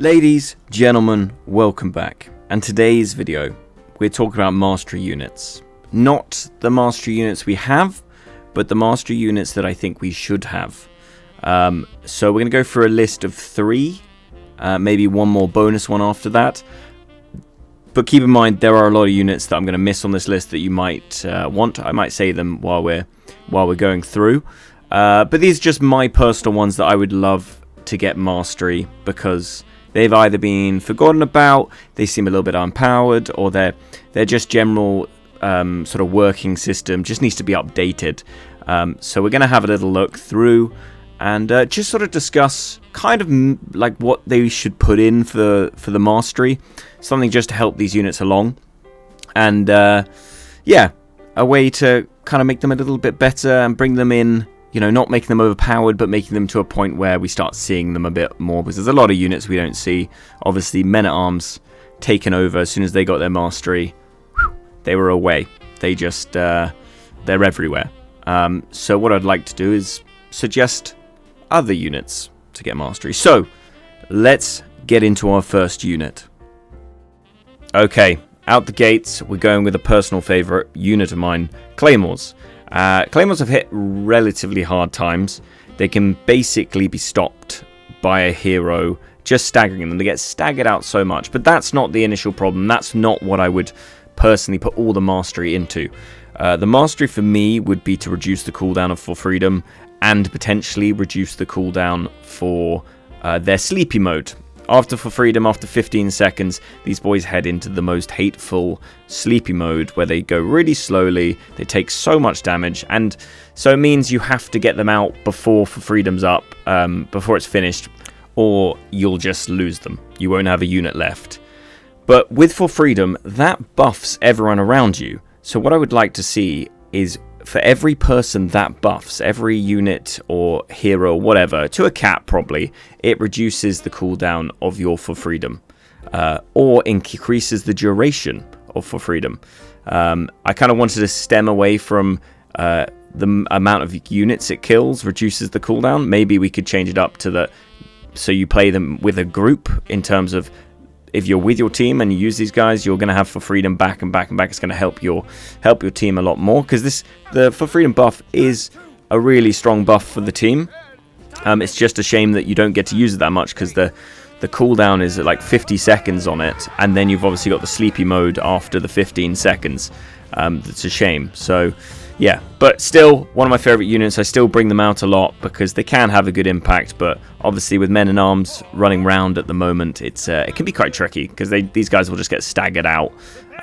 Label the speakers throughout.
Speaker 1: Ladies, gentlemen, welcome back. And today's video, we're talking about mastery units. Not the mastery units we have, but the mastery units that I think we should have. So we're going to go through a list of 3, maybe one more bonus one after that. But keep in mind, there are a lot of units that I'm going to miss on this list that you might want. I might say them while we're going through. But these are just my personal ones that I would love to get mastery, because they've either been forgotten about, they seem a little bit unpowered, or they're just general sort of working system just needs to be updated. So we're going to have a little look through and just sort of discuss kind of like what they should put in for the mastery, something just to help these units along, and yeah, a way to kind of make them a little bit better and bring them in. You know, not making them overpowered, but making them to a point where we start seeing them a bit more. Because there's a lot of units we don't see. Obviously, Men-at-Arms taken over as soon as they got their mastery. They were away. They just, they're everywhere. So what I'd like to do is suggest other units to get mastery. So, let's get into our first unit. Okay, out the gates, we're going with a personal favourite unit of mine, Claymores. Claymores have hit relatively hard times. They can basically be stopped by a hero just staggering them. They get staggered out so much, but that's not the initial problem. That's not what I would personally put all the mastery into. The mastery for me would be to reduce the cooldown of For Freedom and potentially reduce the cooldown for their sleepy mode. After For Freedom, after 15 seconds, these boys head into the most hateful sleepy mode where they go really slowly, they take so much damage, and so it means you have to get them out before For Freedom's up, before it's finished, or you'll just lose them. You won't have a unit left. But with For Freedom, that buffs everyone around you. So what I would like to see is, for every person that buffs, every unit or hero or whatever, to a cap probably, it reduces the cooldown of your For Freedom, or increases the duration of For Freedom. I kind of wanted to stem away from the amount of units it kills reduces the cooldown. Maybe we could change it up to so you play them with a group, in terms of if you're with your team and you use these guys, you're going to have For Freedom back and back and back. It's going to help your team a lot more, because the For Freedom buff is a really strong buff for the team. It's just a shame that you don't get to use it that much, because the cooldown is at like 50 seconds on it, and then you've obviously got the sleepy mode after the 15 seconds. That's a shame. So yeah, but still one of my favorite units. I still bring them out a lot because they can have a good impact, but obviously with Men-at-Arms running round at the moment, it can be quite tricky, because these guys will just get staggered out,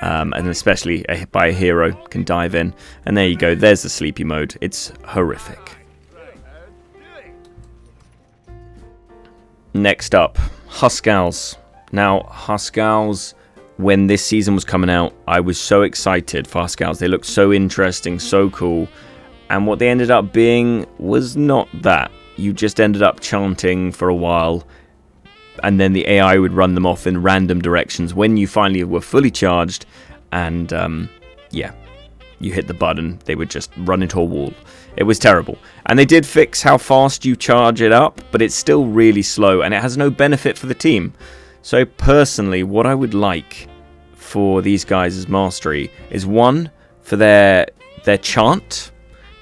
Speaker 1: and especially by a hero can dive in. And there you go, there's the sleepy mode. It's horrific. Next up, Hus Scouts. Now, Hus Scouts, when this season was coming out, I was so excited for Hus Scouts. They looked so interesting, so cool. And what they ended up being was not that. You just ended up chanting for a while, and then the AI would run them off in random directions when you finally were fully charged, and yeah, you hit the button, they would just run into a wall. It was terrible. And they did fix how fast you charge it up, but it's still really slow, and it has no benefit for the team. So personally, what I would like for these guys as mastery is, one, for their chant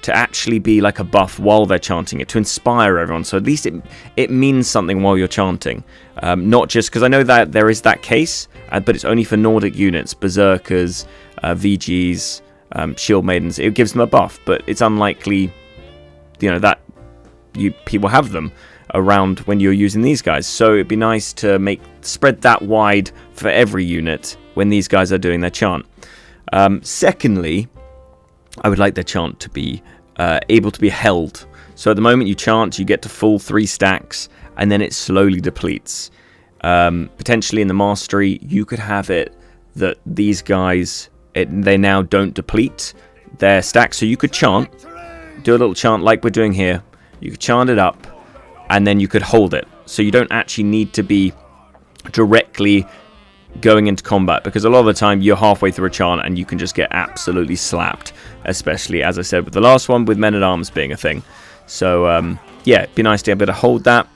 Speaker 1: to actually be like a buff while they're chanting it, to inspire everyone. So at least it means something while you're chanting. Not just, because I know that there is that case, but it's only for Nordic units, Berserkers, VGs, Shield Maidens. It gives them a buff, but it's unlikely, you know, that people have them around when you're using these guys. So it'd be nice to spread that wide for every unit when these guys are doing their chant. Secondly, I would like their chant to be able to be held. So at the moment you chant, you get to full 3 stacks, and then it slowly depletes. Potentially in the mastery, you could have it that these guys, they now don't deplete their stacks. So you could chant, do a little chant like we're doing here. You could chant it up, and then you could hold it. So you don't actually need to be directly going into combat, because a lot of the time you're halfway through a chant and you can just get absolutely slapped, especially, as I said, with the last one, with Men-at-Arms being a thing. So yeah, it'd be nice to be able to hold that.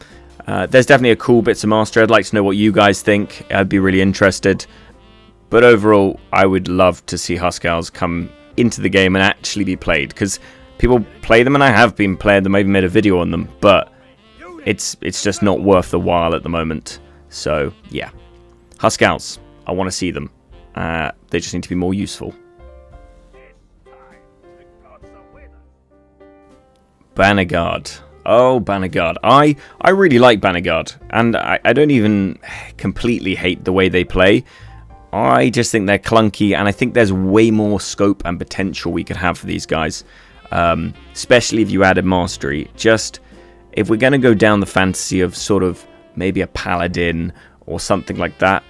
Speaker 1: There's definitely a cool bits of mastery. I'd like to know what you guys think. I'd be really interested. But overall, I would love to see Hus Scouts come into the game and actually be played, because people play them, and I have been playing them. I even made a video on them, but it's just not worth the while at the moment. So yeah, Hus Scouts, I want to see them. They just need to be more useful. Banard. Oh, Banard. I really like Banard, and I don't even completely hate the way they play. I just think they're clunky, and I think there's way more scope and potential we could have for these guys, especially if you added mastery. Just, if we're going to go down the fantasy of sort of maybe a paladin or something like that,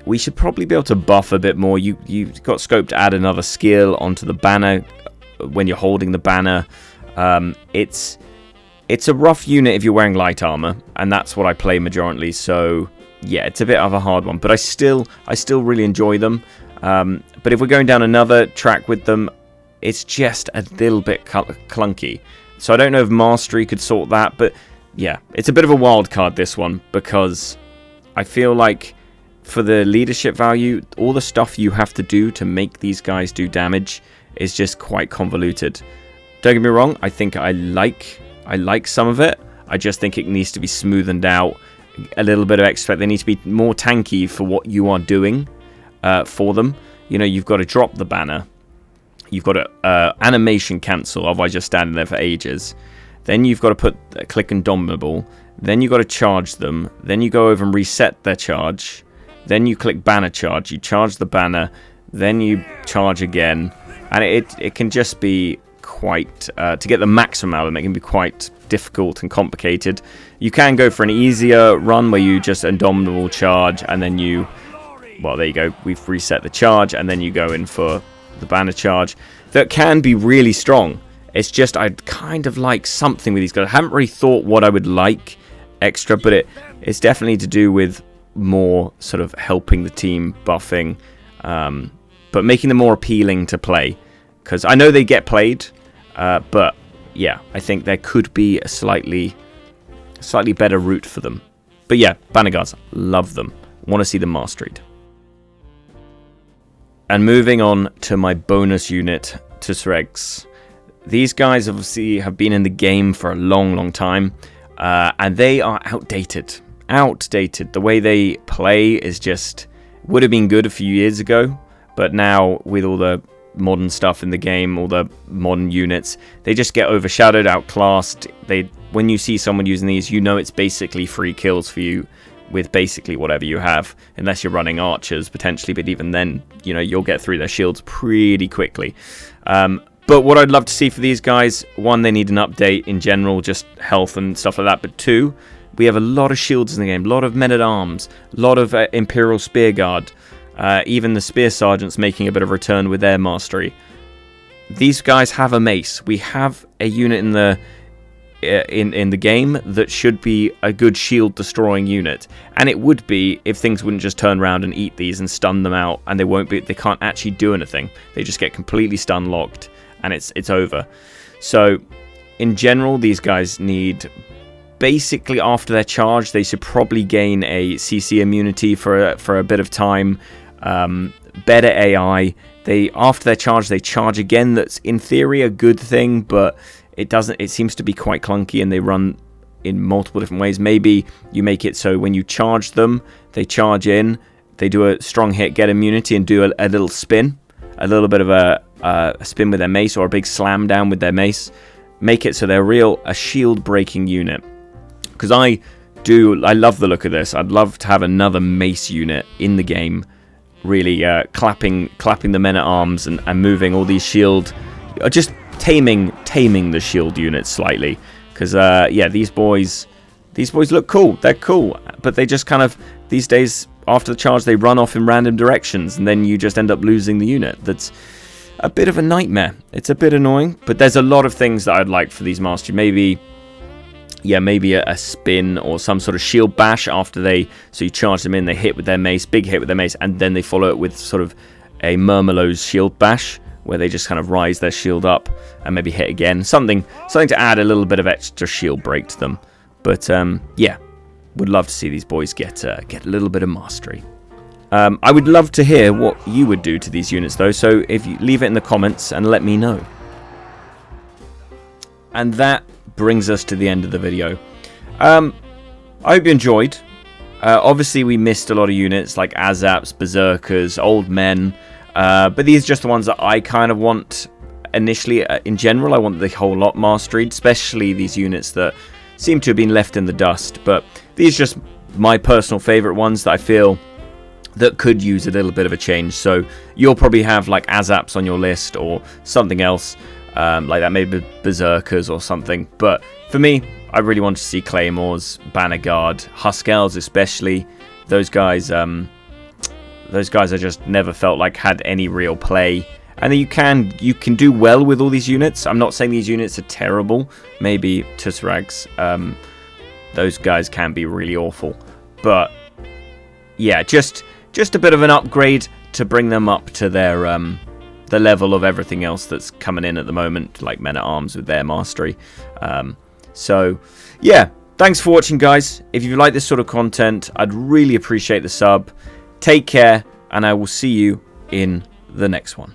Speaker 1: we should probably be able to buff a bit more. You've got scope to add another skill onto the banner when you're holding the banner. It's a rough unit if you're wearing light armor, and that's what I play majorly, so yeah, it's a bit of a hard one, but I still really enjoy them. But if we're going down another track with them, it's just a little bit clunky. So I don't know if mastery could sort that, but yeah, it's a bit of a wild card, this one, because I feel like for the leadership value, all the stuff you have to do to make these guys do damage is just quite convoluted. Don't get me wrong, I think I like some of it. I just think it needs to be smoothened out a little bit of extra. They need to be more tanky for what you are doing for them. You know, you've got to drop the banner. You've got to animation cancel, otherwise you're standing there for ages. Then you've got to put click Indomitable. Then you've got to charge them. Then you go over and reset their charge. Then you click banner charge. You charge the banner. Then you charge again. And it can just be quite, to get the maximum out of them, it can be quite difficult and complicated. You can go for an easier run where you just Indomitable charge, and then you, well, there you go, we've reset the charge, and then you go in for the banner charge. That can be really strong. It's just I'd kind of like something with these guys. I haven't really thought what I would like extra, but it's definitely to do with more sort of helping the team, buffing, but making them more appealing to play, because I know they get played, but yeah, I think there could be a slightly better route for them. But yeah, Banards, love them. Want to see them masteried. And moving on to my bonus unit, Tusregs. These guys obviously have been in the game for a long time, and they are outdated. The way they play is just, would have been good a few years ago, but now with all the modern stuff in the game, all the modern units, they just get overshadowed, outclassed. When you see someone using these, you know it's basically free kills for you with basically whatever you have, unless you're running archers potentially, but even then, you know, you'll get through their shields pretty quickly. But what I'd love to see for these guys, one, they need an update in general, just health and stuff like that, but two, we have a lot of shields in the game, a lot of men-at-arms, a lot of Imperial Spear Guard, even the Spear Sergeants making a bit of return with their mastery. These guys have a mace. We have a unit in the game that should be a good shield destroying unit, and it would be if things wouldn't just turn around and eat these and stun them out, and they can't actually do anything. They just get completely stun locked, and it's over. So in general, these guys need, basically after their charge, they should probably gain a CC immunity for a bit of time. Better AI. After their charge, they charge again. That's in theory a good thing, but it seems to be quite clunky, and they run in multiple different ways. Maybe you make it so when you charge them, they charge in, they do a strong hit, get immunity, and do a little spin, a little bit of a spin with their mace, or a big slam down with their mace. Make it so they're a shield breaking unit, because I love the look of this. I'd love to have another mace unit in the game, really clapping the men-at-arms and moving all these shield, just taming the shield units slightly, because yeah, these boys look cool. They're cool, but they just kind of, these days after the charge, they run off in random directions, and then you just end up losing the unit. That's a bit of a nightmare. It's a bit annoying, but there's a lot of things that I'd like for these mastery. Maybe a spin or some sort of shield bash after so you charge them in, they hit with their mace, big hit with their mace, and then they follow it with sort of a Murmillo's shield bash, where they just kind of rise their shield up and maybe hit again. Something to add a little bit of extra shield break to them. But yeah, would love to see these boys get a little bit of mastery. I would love to hear what you would do to these units, though, so if you leave it in the comments and let me know. And that brings us to the end of the video. I hope you enjoyed. Obviously, we missed a lot of units like Azaps, Berserkers, Old Men, but these are just the ones that I kind of want initially. In general, I want the whole lot masteried, especially these units that seem to have been left in the dust. But these are just my personal favorite ones that I feel that could use a little bit of a change. So you'll probably have like Azaps on your list or something else like that, maybe Berserkers or something. But for me, I really want to see Claymores, Banard, Hus Scouts especially. Those guys I just never felt like had any real play. And you can do well with all these units. I'm not saying these units are terrible. Maybe Tussarags. Those guys can be really awful. But yeah, just a bit of an upgrade to bring them up to their the level of everything else that's coming in at the moment, like Men at Arms with their mastery. So yeah, thanks for watching, guys. If you like this sort of content, I'd really appreciate the sub. Take care, and I will see you in the next one.